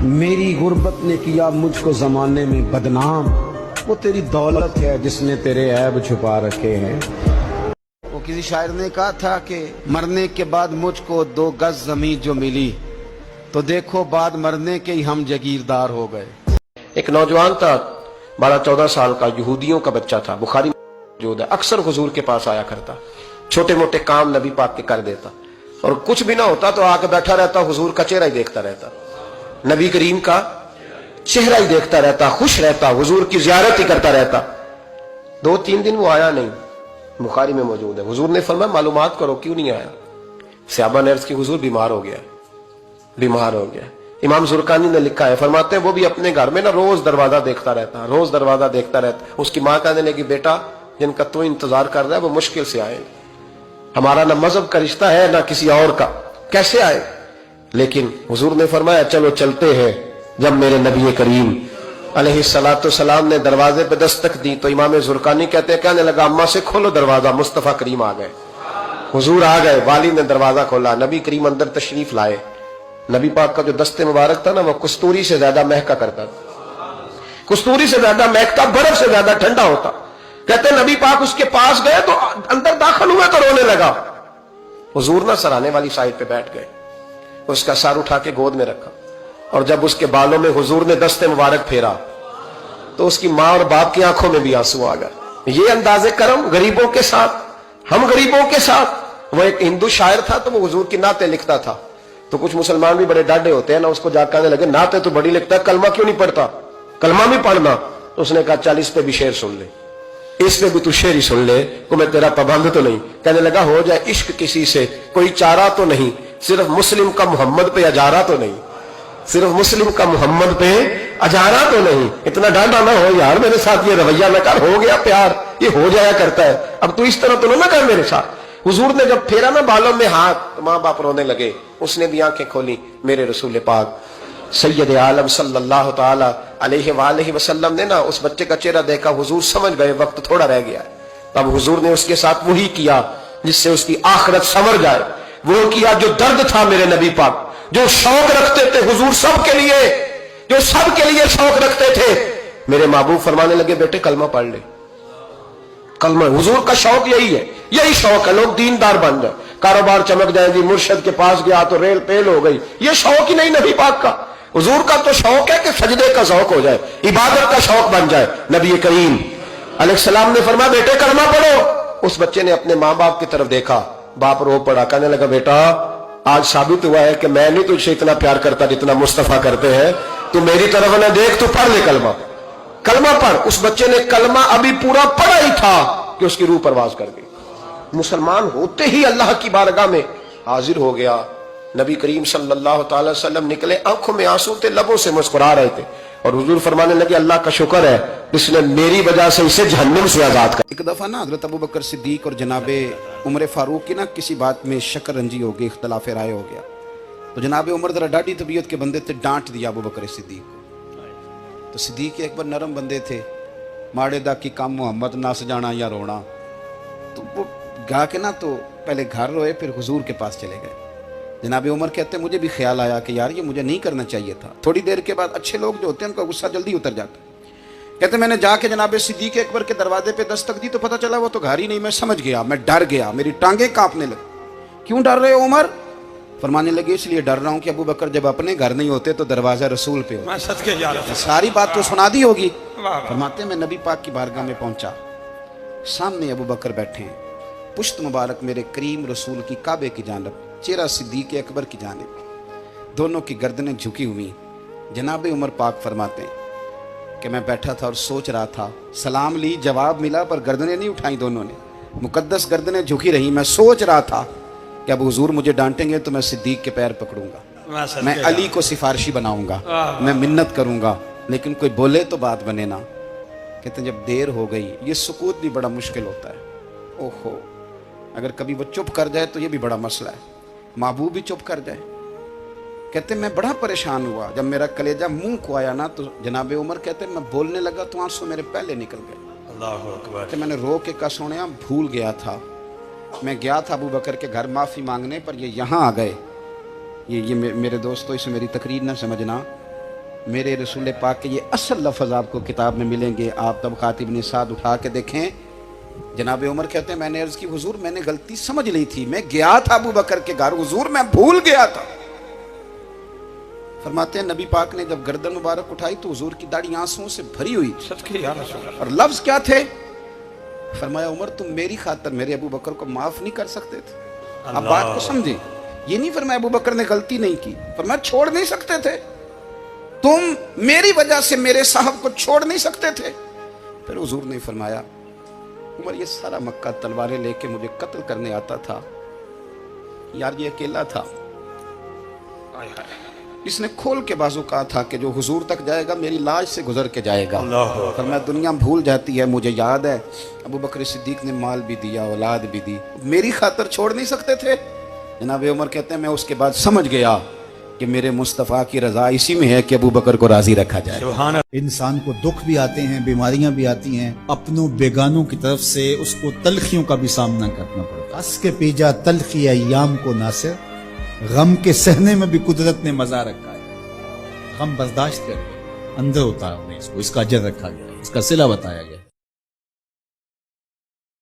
میری غربت نے کیا مجھ کو زمانے میں بدنام، وہ تیری دولت ہے جس نے تیرے عیب چھپا رکھے ہیں۔ وہ کسی شاعر نے کہا تھا کہ مرنے کے بعد مجھ کو 2 گز زمین جو ملی تو دیکھو بعد مرنے کے ہی ہم جگیردار ہو گئے۔ ایک نوجوان تھا 12-14 سال کا، یہودیوں کا بچہ تھا، بخاری موجود ہے، اکثر حضور کے پاس آیا کرتا، چھوٹے موٹے کام نبی پاک کے کر دیتا، اور کچھ بھی نہ ہوتا تو آ کے بیٹھا رہتا، حضور کا چہرہ ہی دیکھتا رہتا، نبی کریم کا چہرہ ہی دیکھتا رہتا، خوش رہتا، حضور کی زیارت ہی کرتا رہتا۔ 2-3 دن وہ آیا نہیں، بخاری میں موجود ہے۔ حضور نے فرمایا معلومات کرو کیوں نہیں آیا؟ صحابہ نے عرض کی حضور بیمار ہو گیا، بیمار ہو گیا۔ امام زرقانی نے لکھا ہے، فرماتے ہیں وہ بھی اپنے گھر میں نا روز دروازہ دیکھتا رہتا، روز دروازہ دیکھتا رہتا۔ اس کی ماں کہنے لگی بیٹا جن کا تو انتظار کر رہا ہے وہ مشکل سے آئے، ہمارا نہ مذہب کا رشتہ ہے نہ کسی اور کا، کیسے آئے؟ لیکن حضور نے فرمایا چلو چلتے ہیں۔ جب میرے نبی کریم علیہ الصلوۃ والسلام نے دروازے پہ دستک دی تو امام زرقانی کہتے ہیں کہنے لگا اماں سے کھولو دروازہ، مصطفیٰ کریم آ گئے، حضور آ گئے۔ والد نے دروازہ کھولا، نبی کریم اندر تشریف لائے۔ نبی پاک کا جو دست مبارک تھا نا وہ کستوری سے زیادہ مہکا کرتا تھا، کستوری سے زیادہ مہکتا، برف سے زیادہ ٹھنڈا ہوتا۔ کہتے ہیں نبی پاک اس کے پاس گئے تو اندر داخل ہوئے تو رونے لگا۔ حضور نہ سرانے والی سائڈ پہ بیٹھ گئے، اس کا سر اٹھا کے گود میں رکھا، اور جب اس کے بالوں میں حضور نے دست مبارک پھیرا تو اس کی ماں اور باپ کی آنکھوں میں بھی آنسو آ گئے۔ یہ انداز کرم غریبوں کے ساتھ، ہم غریبوں کے ساتھ۔ وہ ایک ہندو شاعر تھا تو وہ حضور کی نعتیں لکھتا تھا، تو کچھ مسلمان بھی بڑے ڈاڈے ہوتے ہیں نا، اس کو جا کہنے لگے نعتیں تو بڑی لکھتا ہے، کلمہ کیوں نہیں پڑھتا؟ کلمہ بھی پڑھنا۔ تو اس نے کہا چل اس پہ بھی شعر سن لے، اس پہ بھی تو شعر ہی سن لے، کو میں تیرا پابند تو نہیں۔ کہنے لگا ہو جائے عشق کسی سے کوئی چارہ تو نہیں، صرف مسلم کا محمد پہ اجارہ تو نہیں، صرف مسلم کا محمد پہ اجارہ تو نہیں۔ اتنا ڈانڈا نہ ہو یار، میرے ساتھ یہ رویہ نہ کر، ہو گیا پیار، یہ ہو جایا کرتا ہے، اب تو اس طرح تو نہ کر میرے ساتھ۔ حضور نے جب پھیرا نا بالوں میں ہاتھ تو ماں باپ رونے لگے، اس نے بھی آنکھیں کھولی۔ میرے رسول پاک سید عالم صلی اللہ تعالی علیہ وآلہ وسلم نے نا اس بچے کا چہرہ دیکھا، حضور سمجھ گئے وقت تھوڑا رہ گیا۔ تب حضور نے اس کے ساتھ وہی کیا جس سے اس کی آخرت سنور جائے، وہ کیا جو درد تھا میرے نبی پاک، جو شوق رکھتے تھے حضور سب کے لیے، جو سب کے لیے شوق رکھتے تھے۔ میرے محبوب فرمانے لگے بیٹے کلمہ پڑھ لے، کلمہ۔ حضور کا شوق یہی ہے، یہی شوق ہے لوگ دیندار بن جائیں، کاروبار چمک جائے جی، مرشد کے پاس گیا تو ریل پیل ہو گئی، یہ شوق ہی نہیں نبی پاک کا۔ حضور کا تو شوق ہے کہ سجدے کا ذوق ہو جائے، عبادت کا شوق بن جائے۔ نبی کریم علیہ السلام نے فرمایا بیٹے کلمہ پڑھو۔ اس بچے نے اپنے ماں باپ کی طرف دیکھا، باپ رو پڑا، کہنے لگا بیٹا آج ثابت ہوا ہے کہ میں نہیں تجھ سے اتنا پیار کرتا جتنا مصطفیٰ کرتے ہیں، تو میری طرف نہ دیکھ، تو پڑھ لے کلمہ، کلمہ پڑھ۔ اس بچے نے کلمہ ابھی پورا پڑھا ہی تھا کہ اس کی روح پرواز کر گئی، مسلمان ہوتے ہی اللہ کی بارگاہ میں حاضر ہو گیا۔ نبی کریم صلی اللہ تعالی وسلم نکلے، آنکھوں میں آنسو تھے، لبوں سے مسکرا رہے تھے، اور حضور فرمانے لگے اللہ کا شکر ہے جس نے میری وجہ سے اسے جہنم سے آزاد کر۔ ایک دفعہ نا حضرت ابوبکر صدیق اور جناب عمر فاروق کی نا کسی بات میں شکر رنجی ہو گئی، اختلاف رائے ہو گیا، تو جناب عمر ذرا ڈاڈی طبیعت کے بندے تھے، ڈانٹ دیا ابوبکر صدیق کو۔ تو صدیق اکبر نرم بندے تھے، ماڑے دا کی کام محمد نس جانا یا رونا، تو وہ گا کے نا تو پہلے گھر روئے، پھر حضور کے پاس چلے گئے۔ جناب عمر کہتے ہیں مجھے بھی خیال آیا کہ یار یہ مجھے نہیں کرنا چاہیے تھا۔ تھوڑی دیر کے بعد اچھے لوگ جو ہوتے ہیں ان کا غصہ جلدی اتر جاتا ہے۔ کہتے ہیں میں نے جا کے جناب صدیق اکبر کے دروازے پہ دستک دی تو پتہ چلا وہ تو گھر ہی نہیں، میں سمجھ گیا، میں ڈر گیا، میری ٹانگیں کانپنے لگی۔ کیوں ڈر رہے ہو عمر؟ فرمانے لگے اس لیے ڈر رہا ہوں کہ ابوبکر جب اپنے گھر نہیں ہوتے تو دروازہ رسول پہ ہوتا، ساری بات تو سنا دی ہوگی۔ فرماتے ہیں میں نبی پاک کی بارگاہ میں پہنچا، سامنے ابوبکر بیٹھے ہیں، پشت مبارک میرے کریم رسول کی کعبے کی جانب، چہرہ صدیق اکبر کی جانب، دونوں کی گردنیں جھکی ہوئی۔ جناب عمر پاک فرماتے ہیں کہ میں بیٹھا تھا اور سوچ رہا تھا، سلام لی، جواب ملا، پر گردنیں نہیں اٹھائیں دونوں نے، مقدس گردنیں جھکی رہی۔ میں سوچ رہا تھا کہ اب حضور مجھے ڈانٹیں گے تو میں صدیق کے پیر پکڑوں گا، میں علی کو سفارشی بناؤں گا، میں منت کروں گا، لیکن کوئی بولے تو بات بنے نا۔ کہتے ہیں جب دیر ہو گئی، یہ سکوت بھی بڑا مشکل ہوتا ہے، اوہو اگر کبھی وہ چپ کر جائے تو یہ بھی بڑا مسئلہ ہے، محبوب بھی چپ کر جائے۔ کہتے ہیں میں بڑا پریشان ہوا، جب میرا کلیجہ منہ کو آیا نا تو جناب عمر کہتے ہیں میں بولنے لگا تو آنسو میرے پہلے نکل گئے۔ اللہ اکبر۔ کہ میں نے رو کے کہا سونیا بھول گیا تھا، میں گیا تھا ابوبکر کے گھر معافی مانگنے، پر یہ یہاں آ گئے، یہ میرے دوستو اسے میری تقریر نہ سمجھنا، میرے رسول پاک کے یہ اصل لفظ آپ کو کتاب میں ملیں گے. آپ طبقات ابن سعد اٹھا کے دیکھیں. جناب عمر کہتے ہیں میں نے عرض کی حضور میں نے غلطی سمجھ لی تھی, میں گیا تھا ابو بکر کے گھر حضور, میں بھول گیا تھا. فرماتے ہیں نبی پاک نے جب گردن مبارک اٹھائی تو حضور کی داڑھی آنسوؤں سے بھری ہوئی تھی. اور لفظ کیا تھے؟ فرمایا عمر تم میری خاطر میرے ابو بکر کو معاف نہیں کر سکتے تھے. اب بات کو سمجھیں, یہ نہیں فرمایا ابو بکر نے غلطی نہیں کی, فرمایا چھوڑ نہیں سکتے تھے, تم میری وجہ سے میرے صاحب کو چھوڑ نہیں سکتے تھے. پھر حضور نے فرمایا عمر یہ سارا مکہ تلواریں لے کے مجھے قتل کرنے آتا تھا, یار یہ اکیلا تھا, اس نے کھول کے بازو کہا تھا کہ جو حضور تک جائے گا میری لاش سے گزر کے جائے گا. فرمایا دنیا بھول جاتی ہے, مجھے یاد ہے ابو بکر صدیق نے مال بھی دیا, اولاد بھی دی, میری خاطر چھوڑ نہیں سکتے تھے. جناب عمر کہتے ہیں میں اس کے بعد سمجھ گیا کہ میرے مصطفیٰ کی رضا اسی میں ہے کہ ابو بکر کو راضی رکھا جائے. انسان کو دکھ بھی آتے ہیں, بیماریاں بھی آتی ہیں, اپنوں بیگانوں کی طرف سے اس کو تلخیوں کا بھی سامنا کرنا پڑتا. ہنس کے پیجا تلخی ایام کو ناصر, غم کے سہنے میں بھی قدرت نے مزہ رکھا ہے. غم برداشت کر کے اندر اتارنے اس کو, اس کا اجر رکھا گیا, اس کا صلہ بتایا گیا.